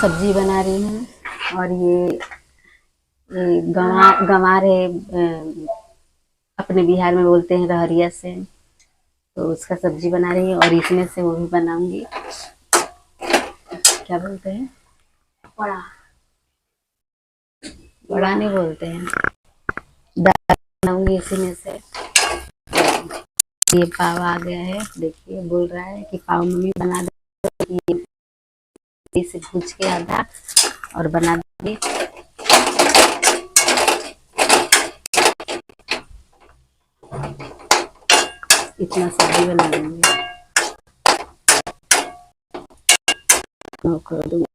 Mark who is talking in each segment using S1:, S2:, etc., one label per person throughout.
S1: सब्जी बना रही हूँ। और ये गंवार है, अपने बिहार में बोलते हैं रहरिया से, तो उसका सब्जी बना रही हूँ। और इसमें से वो भी बनाऊंगी, क्या बोलते हैं, बड़ा बड़ा नहीं बोलते हैं, दाल बनाऊंगी इसी में से। ये पाव आ गया है, देखिए बोल रहा है कि पाव मम्मी बना दे, इसे भूज के आधा और बना देंगे। इतना सब्जी बना देंगे कर दूंगी।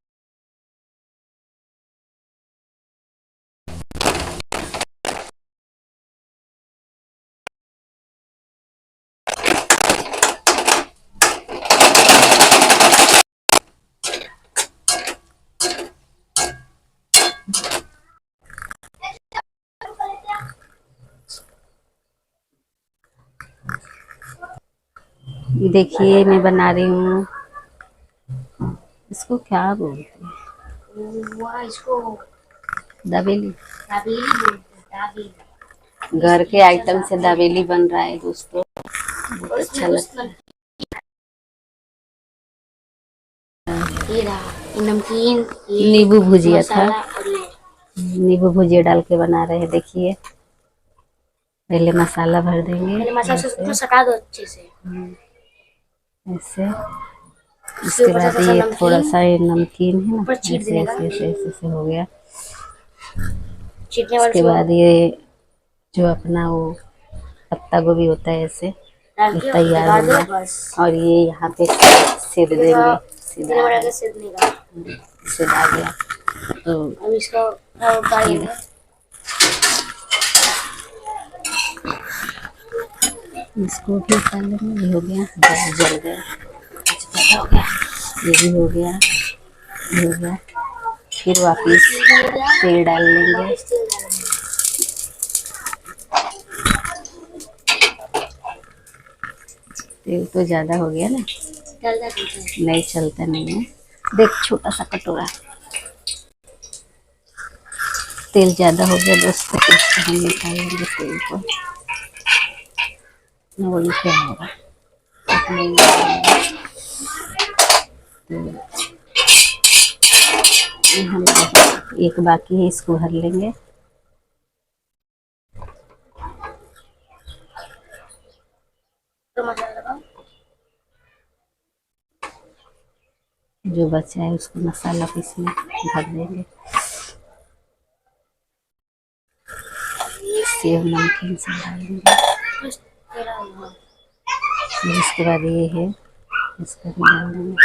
S1: देखिए मैं बना रही हूँ, इसको क्या बोलते हैं, इसको दाबेली, घर के आइटम से दाबेली बन रहा है दोस्तों, बहुत अच्छा लगता है। ये रहा नमकीन, नींबू भुजिया था, नींबू भुजिया डाल के बना रहे हैं। देखिए पहले मसाला भर देंगे, पहले मसाला से सटा दो अच्छे से, ऐसे। उसके बाद ये थोड़ा सा ये नमकीन है ना, ऐसे ऐसे ऐसे ऐसे हो गया। उसके बाद ये जो अपना वो पत्ता गोभी होता है, ऐसे तैयार हो गया। और ये यहाँ पे सिद देंगे, सिद आ गया। तो अब इसको इसको भी कर लेंगे। ये हो गया, जल गया, हो गया, ये भी हो गया, ये हो गया। फिर वापिस तेल डाल लेंगे। तेल तो ज्यादा हो गया ना, नहीं चलता नहीं है। देख छोटा सा कटोरा, तेल ज्यादा हो गया दोस्तों, हम निकालेंगे तेल को। वही क्या होगा, हम एक बाकी है, इसको भर लेंगे। जो बचा है उसको मसाला पीस में भर देंगे। सेव नमकीन से डालेंगे। इसके बाद ये है, इसको भी डाल देंगे।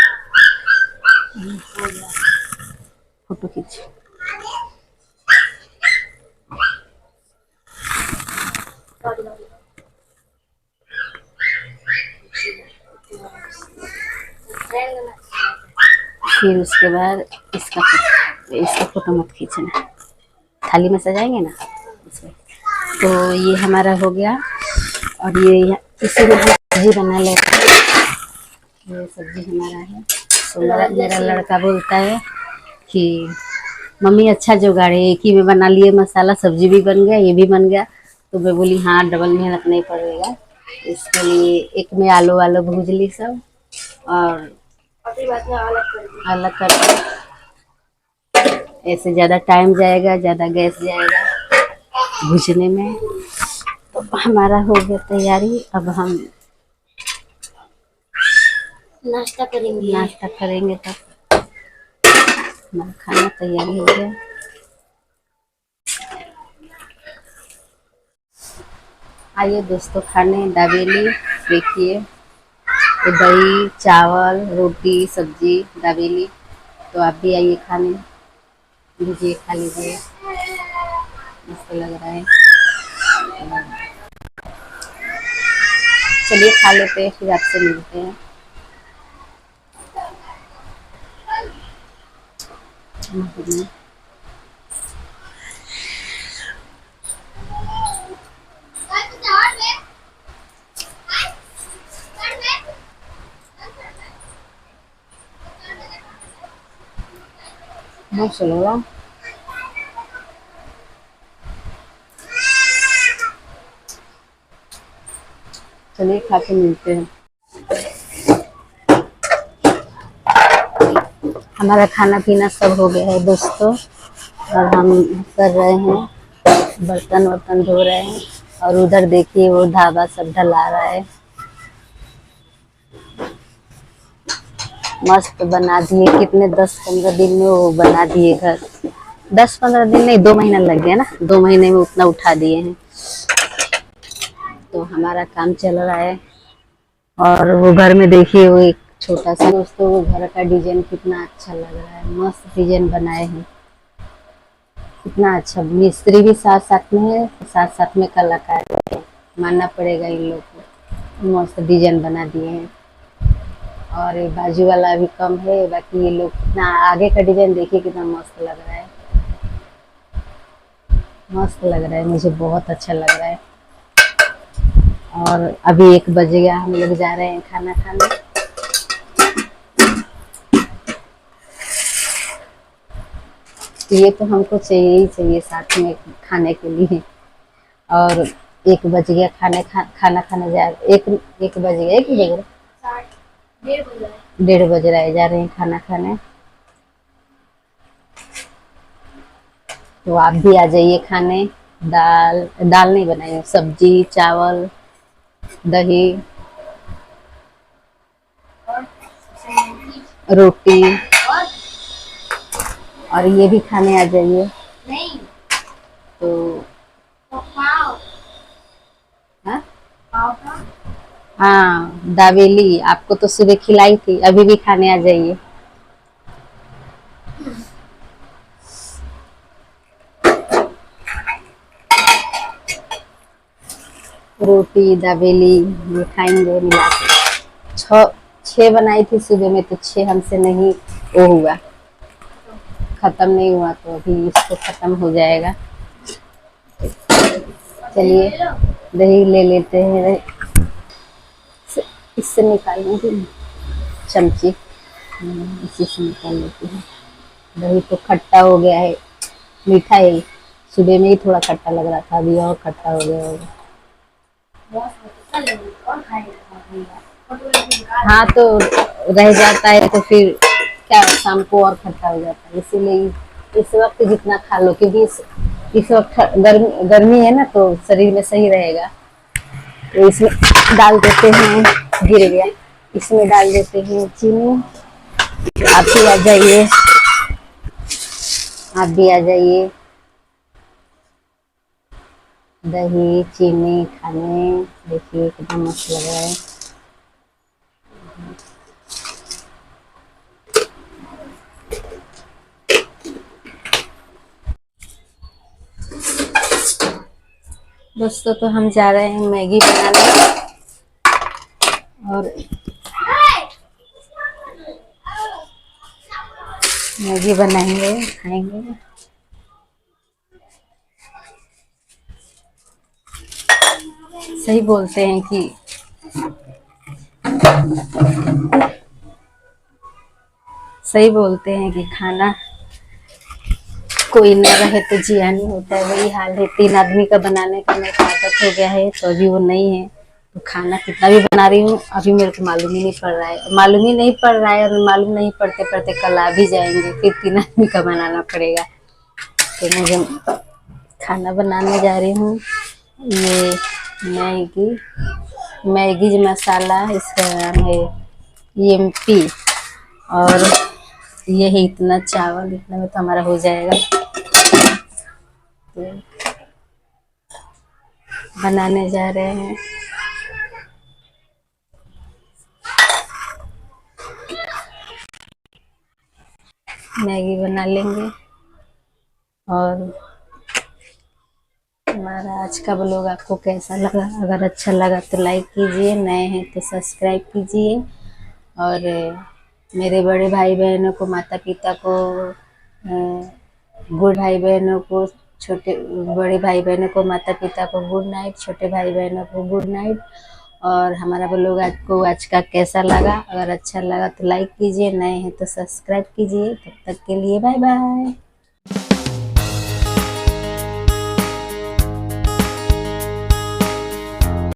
S1: फोटो खींच, फिर उसके बाद इसका फोटो मत खींचना, थाली में सजाएंगे ना इसमें। तो ये हमारा हो गया। और ये इसी में सब्जी बना लेते हैं। ये सब्जी हमारा है। तो मेरा लड़का बोलता है कि मम्मी अच्छा जुगाड़ है, एक ही में बना लिए मसाला, सब्जी भी बन गया, ये भी बन गया। तो मैं बोली हाँ, डबल मेहनत नहीं पड़ेगा। इसके लिए एक में आलू वालू भूज ली सब, और अलग कर, ऐसे ज़्यादा टाइम जाएगा, ज़्यादा गैस जाएगा भूजने में। तो हमारा हो गया तैयारी। अब हम नाश्ता करेंगे तब हमारा खाना तैयारी हो गया। आइए दोस्तों खाने दाबेली। देखिए दही चावल रोटी सब्जी दाबेली, तो आप भी आइए खाने, लीजिए खा लीजिए, मस्त लग रहा है। चलिए खा लेते हैं, फिर आपसे मिलते हैं। मस्त लग रहा। चलिए खा के मिलते हैं। हमारा खाना पीना सब हो गया है दोस्तों, और हम कर रहे हैं, बर्तन वर्तन धो रहे हैं। और उधर देखिए वो ढाबा सब ढला रहा है। मस्त बना दिए, कितने 10-15 दिन में वो बना दिए घर। 10-15 दिन नहीं, 2 महीना लग गया ना, 2 महीने में उतना उठा दिए हैं। तो हमारा काम चल रहा है। और वो घर में देखिए वो एक छोटा सा दोस्तों, वो घर का डिजाइन कितना अच्छा लग रहा है, मस्त डिजाइन बनाए हैं। कितना अच्छा, मिस्त्री भी साथ साथ में है, साथ साथ में कलाकार है। मानना पड़ेगा इन लोग को, मस्त डिजाइन बना दिए हैं। और ये बाजू वाला अभी कम है, बाकी ये लोग कितना आगे का डिजाइन देखिए कितना मस्त लग रहा है। मस्त लग रहा है, मुझे बहुत अच्छा लग रहा है। और अभी 1 बज गया, हम लोग जा रहे हैं खाना खाने। ये तो हमको चाहिए ही चाहिए साथ में खाने के लिए। और 1 बज गया, खाना खाने जा रहे, एक बज गया, 1 बज गया, 1:30 बज रहा है, जा रहे हैं खाना खाने। तो आप भी आ जाइए खाने। दाल दाल नहीं बनाई, सब्जी चावल दही रोटी, और ये भी खाने आ जाइए। तो हाँ हाँ, दावेली आपको तो सुबह खिलाई थी, अभी भी खाने आ जाइए। रोटी दावेली ये खाएंगे मिला के। 6 बनाई थी सुबह में, तो 6 हमसे नहीं वो हुआ, खत्म नहीं हुआ, तो अभी इसको खत्म हो जाएगा। चलिए दही ले लेते हैं, इससे निकालेंगे चमची, इसी से निकाल लेते हैं। दही तो खट्टा हो गया है, मीठा है। सुबह में ही थोड़ा खट्टा लग रहा था, अभी और खट्टा हो गया होगा। हाँ तो रह जाता है तो फिर क्या, शाम को और खट्टा हो जाता है, इसीलिए इस वक्त जितना खा लो, क्योंकि इस वक्त गर्मी गर्मी है ना, तो शरीर में सही रहेगा। तो इसमें डाल देते हैं, गिर गया, इसमें डाल देते हैं चीनी। आप भी आ जाइए, आप भी आ जाइए दही चीनी खाने। देखिए कितना मस्त लग रहा है। दोस्तों तो हम जा रहे हैं मैगी बनाने, और मैगी बनाएंगे खाएंगे। सही बोलते हैं कि खाना कोई न रहे तो जिया नहीं होता है, वही हाल है। 3 आदमी का बनाने का मेरे को आदत हो गया है, तो अभी वो नहीं है। तो खाना कितना भी बना रही हूँ, अभी मेरे को मालूम ही नहीं पड़ रहा है, और मालूम नहीं पड़ते पड़ते कल आ भी जाएंगे, फिर 3 आदमी का बनाना पड़ेगा। तो मुझे खाना बनाने जा रही हूँ। ये मैगी मैगी मसाला, इसका नाम है एमपी। और ये है इतना चावल, इतना में तो हमारा हो जाएगा। तो बनाने जा रहे हैं। मैगी बना लेंगे। और हमारा आज का ब्लॉग आपको कैसा लगा? अगर अच्छा लगा तो लाइक कीजिए, नए हैं तो सब्सक्राइब कीजिए। और मेरे बड़े भाई बहनों को, माता पिता को, गुड भाई बहनों को, छोटे बड़े भाई बहनों को, माता पिता को गुड नाइट, छोटे भाई बहनों को गुड नाइट। और हमारा ब्लॉग आपको आज का कैसा लगा, अगर अच्छा लगा तो लाइक कीजिए, नए हैं तो सब्सक्राइब कीजिए। तब तक के लिए बाय बाय।